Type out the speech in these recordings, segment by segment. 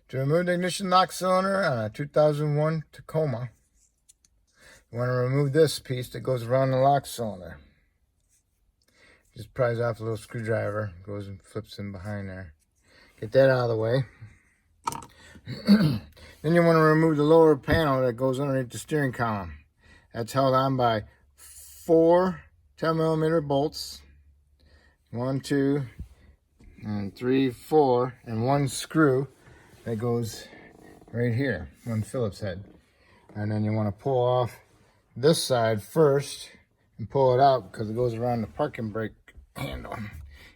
To remove the ignition lock cylinder on a 2001 Tacoma, you want to remove this piece that goes around the lock cylinder. Just pries off a little screwdriver, goes and flips in behind there. Get that out of the way. Then you want to remove the lower panel that goes underneath the steering column. That's held on by 4 10mm bolts. 1, 2, and 3, 4, and 1 screw that goes right here, 1 Phillips head. And then you want to pull off this side first and pull it out because it goes around the parking brake handle.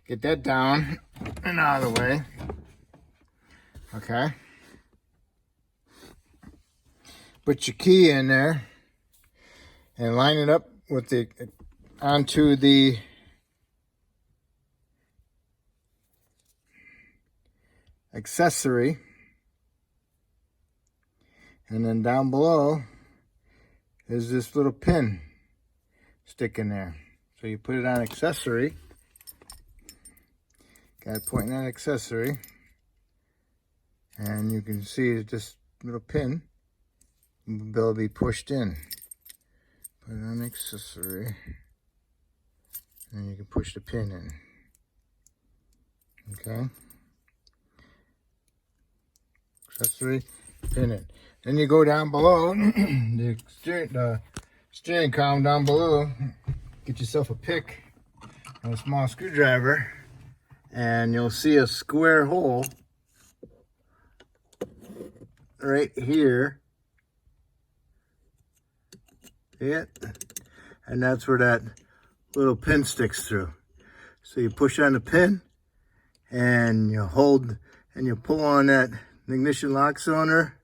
Get that down and out of the way. Okay. Put your key in there and line it up with the onto the accessory, and then down below is this little pin sticking there. So you put it on accessory. Got it pointing at accessory, and you can see that this little pin will be pushed in. Put it on accessory, and you can push the pin in. Okay. Accessory, pin it. Then you go down below, the steering column down below, get yourself a pick and a small screwdriver, and you'll see a square hole right here. See it? And that's where that little pin sticks through. So you push on the pin, and you hold, and you pull on that ignition lock cylinder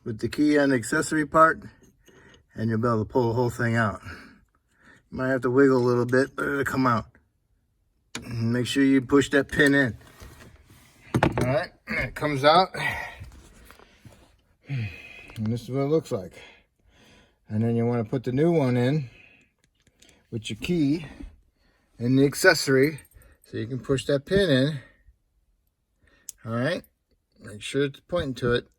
with the key on the accessory part, and you'll be able to pull the whole thing out. You might have to wiggle a little bit, but it'll come out. Make sure you push that pin in. All right, it comes out, and this is what it looks like. And then you want to put the new one in with your key and the accessory, so you can push that pin in. All right. Make sure it's pointing to it.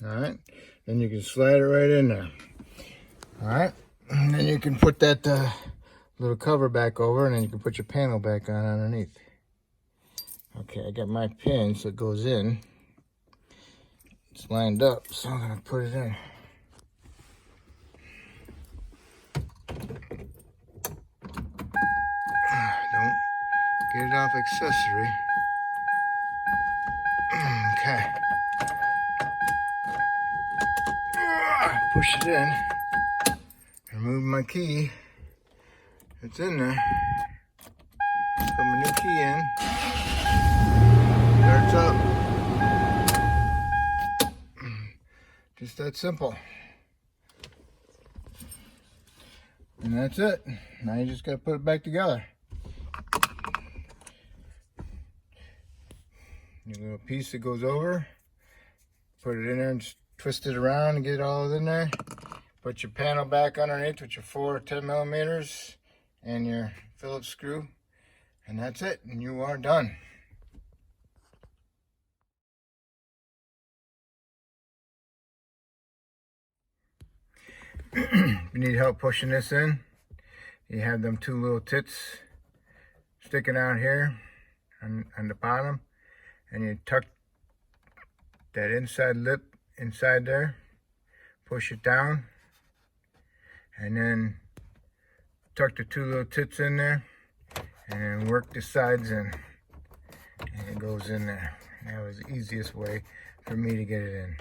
Alright. Then you can slide it right in there. Alright. And then you can put that little cover back over, and then you can put your panel back on underneath. Okay, I got my pin so it goes in. It's lined up, so I'm going to put it in. Don't get it off accessory. Okay. Push it in. Remove my key. It's in there. Put my new key in. Starts up. Just that simple. And that's it. Now you just gotta put it back together. Your little piece that goes over, put it in there and just twist it around and get it all in there. Put your panel back underneath with your 4 10mm and your Phillips screw, and that's it, and you are done. If you need help pushing this in, you have them 2 little tits sticking out here on the bottom. And you tuck that inside lip inside there, push it down, and then tuck the 2 little tits in there, and then work the sides in, and it goes in there. That was the easiest way for me to get it in.